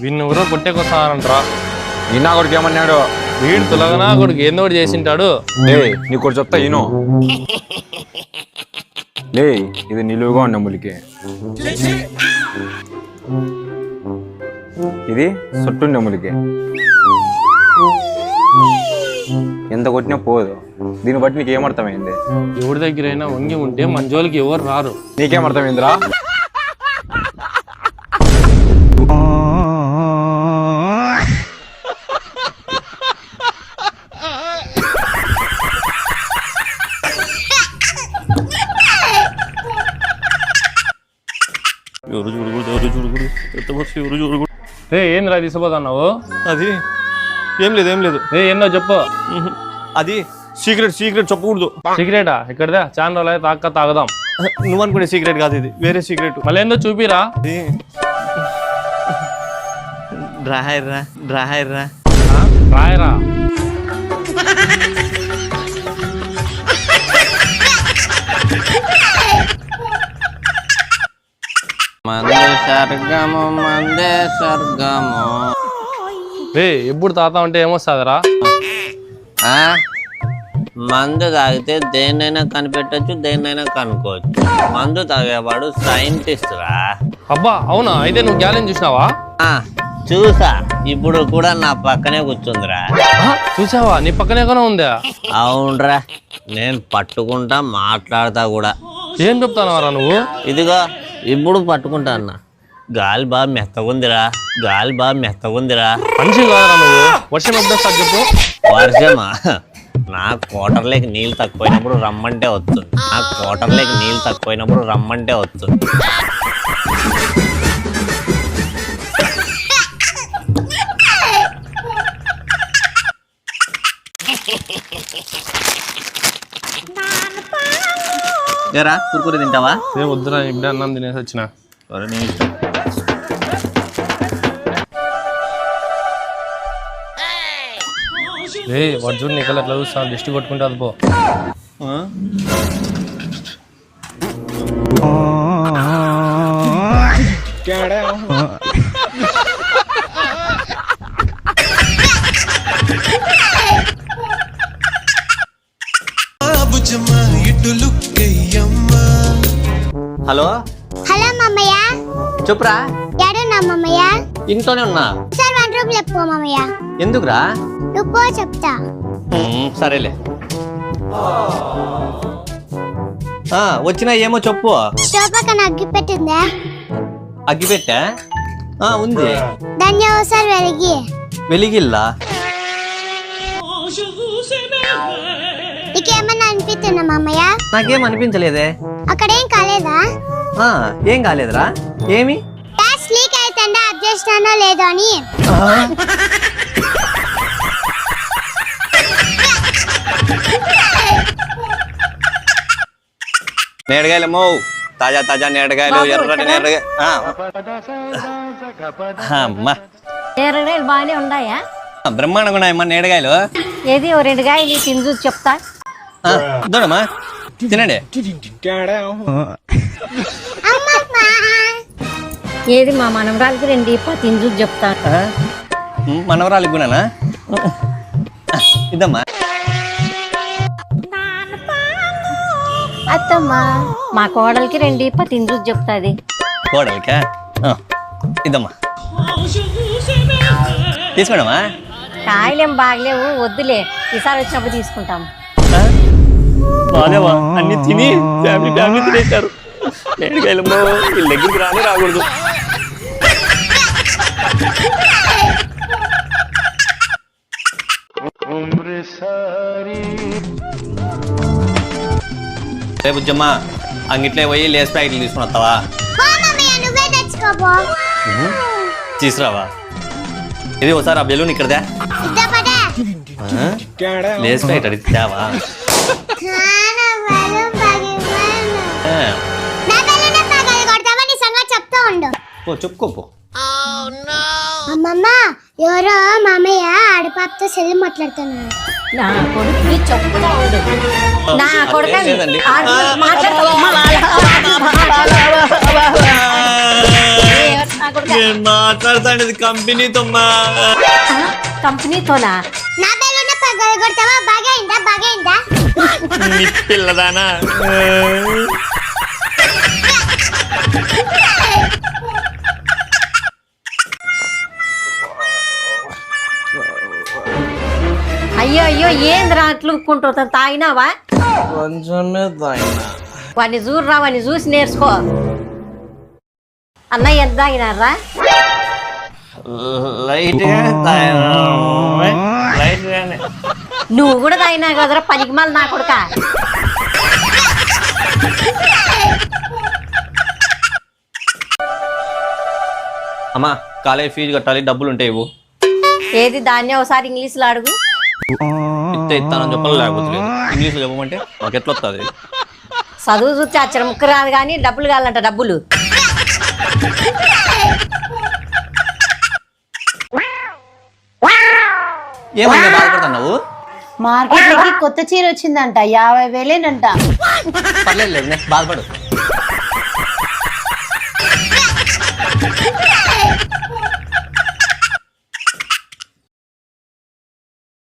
వీడిని ఎవరో కొట్టేకొస్తానంటరా. ఈనా కొడుకు ఏమన్నాడు? వీడు తులగనా కొడుకు ఏందో ఒకటి చేసింటాడు. నీకు కూడా చెప్తా ఈను. లే ఇది నిలువుగా ఉన్న ములికి, ఇది చుట్టుండే ములికి. ఎంత కొట్టినా పోదు. దీన్ని బట్టి నీకు ఏమర్థమైంది? ఎవరి దగ్గరైనా వంగి ఉంటే మన జోలికి ఎవరు రారు. నీకేమర్థమైందిరా? ఏంద్రా తీసుకుపోతున్నావు? అది ఏం లేదు. ఏందో చెప్పు. అది సీక్రెట్ చెప్పకూడదు. సీక్రెటా? ఇక్కడదా చాలా రోజులు అయితే తాగదాం. నువ్వు అనుకునే సీక్రెట్ కాదు, ఇది వేరే సీక్రెట్. మళ్ళీ ఏందో చూపిరా. రాయరా రాయరా. ఎప్పుడు తాత అంటే ఏమొస్తుందిరా? మందు తాగితే దేన్నైనా కనిపెట్టచ్చు, దేన్నైనా కనుక్కోవచ్చు. మందు తాగేవాడు సైంటిస్ట్ రా. అబ్బా అవునా? అయితే నువ్వు గ్యాలెన్ చూసినావా? చూసా, ఇప్పుడు కూడా నా పక్కనే కూర్చుందిరా. చూసావా? నీ పక్కనే ఉందా? అవునరా, నేను పట్టుకుంటా మాట్లాడతా కూడా. ఏం చెప్తానవరా నువ్వు? ఇదిగో ఇప్పుడు పట్టుకుంటా అన్న. గాలి బాగా మెత్తగుందిరా. మనిషి కాదరా నువ్వు. వర్షం ఎప్పుడు వస్తా చెప్పు. వర్షమా? నా కోటర్లోకి నీళ్ళు తక్కువైనప్పుడు రమ్మంటే వస్తుంది. ఏరా కురుకురు తింటావా? వద్దురా, ఇప్పుడు అన్నం తినేసి వచ్చిన. వాడు చూడు నీకు ఎట్లా చూస్తా, దిష్టి కొట్టుకుంటే అది పో. హలో మామయ్య. చెప్పురా. ఎడున్నా మామయ్య? ఇంట్లోనే ఉన్నా. సార్ 1 రూపాయలు చెప్పు మామయ్య. ఎందుకురా? నువ్వు చెప్తా. సరేలే. వచ్చినా ఏమో చెప్పు. స్టవ్ పక్కన అగ్గి పెట్టిందా? అగ్గి పెట్టా? ఉంది. దాన్ని ఒకసారి వెలిగిల్లా? నీకేమన్నా అనిపిస్తుందా మామయ్య? నాకేం అనిపించలేదే. అక్కడేం కాలేదా? ఏం కాలేదురా. ఏమి? గ్యాస్ లీక్ అవుతుందా, ఆఫ్ చేసినానో లేదో అని. నేడగాయలమ్మో, తాజా నేడగాయలు, ఎర్రటి నేడగాయలు. నేరగాయలు బాగానే ఉన్నాయా? బ్రహ్మాండంగా ఉన్నాయమ్మా నేడగాయలు. ఏది ఓ 2 కాయలు తిని చూసి చెప్తా. దూడమ్మా తినండి. ఏది మా మనవరాలకి 2 తిని చూసి చెప్తా. మనవరాలికి కూడానా? ఇదమ్మా. అత్తమ్మా మా కోడలికి 2 తిని చూసి చెప్తాది. కోడలికా? ఇదమ్మా తీసుకోండమ్మా. కాయలేం బాగలేవు, వద్దులే, ఈసారి వచ్చినప్పుడు తీసుకుంటాం. బాలేవా? అన్ని తిని ఫ్యామిలీ తినేశారు. నేడుకాయలమ్మో, వీళ్ళ దగ్గరికి రాకూడదు. బుజ్జమ్మా, అంగిట్లే పోయి లేస్ ప్యాకెట్లు తీసుకుని వస్తావా? తీసుకురావా? ఇది ఒకసారి ఆ బెలూన్ ఇక్కడదా? లేస్ ప్యాకెట్ అడిగితేవా? చెప్పుకోపో. అమ్మమ్మ, ఎవరో మామయ్య ఆడపాపతో సెల్ మాట్లాడుతున్నాడు. నా కొడుకు చెప్తా ఉండు. నా కొడుకు నేను మాట్లాడతాను కంపెనీతో కంపెనీతోనా? నా బెలూన్ పగలు కొడతావా? బాగైందా నీ పిల్లదానా అయ్యో అయ్యో ఏంద్రా అట్లుకుంటా? తాగినావా? కొంచెమే తాగినా. వాడిని చూడరా, వాడిని చూసి నేర్చుకో. అన్నయ్య ఎంత తాగినారా? లైట్గానే. నువ్వు కూడా తాగినా కదరా పనికిమాలి నా కొడుక. అమ్మా కాలేజ్ ఫీజు కట్టాలి, డబ్బులు ఉంటాయి ఇవ్వు. ఏది దాన్ని ఒకసారి ఇంగ్లీష్లో అడుగు. ఇస్తానని చెప్పాలి, లేకపోతే లేదు. ఇంగ్లీష్లో చెప్పమంటే మాకు ఎట్లా వస్తుంది? చదువు చూస్తే అచ్చర ముక్క రాదు కానీ డబ్బులు కావాలంట. డబ్బులు ఏమైనా బాధపడుతున్నావు? మార్కెట్లోకి కొత్త చీర వచ్చిందంట, 50,000 పర్లేదు లేదు, బాధపడు.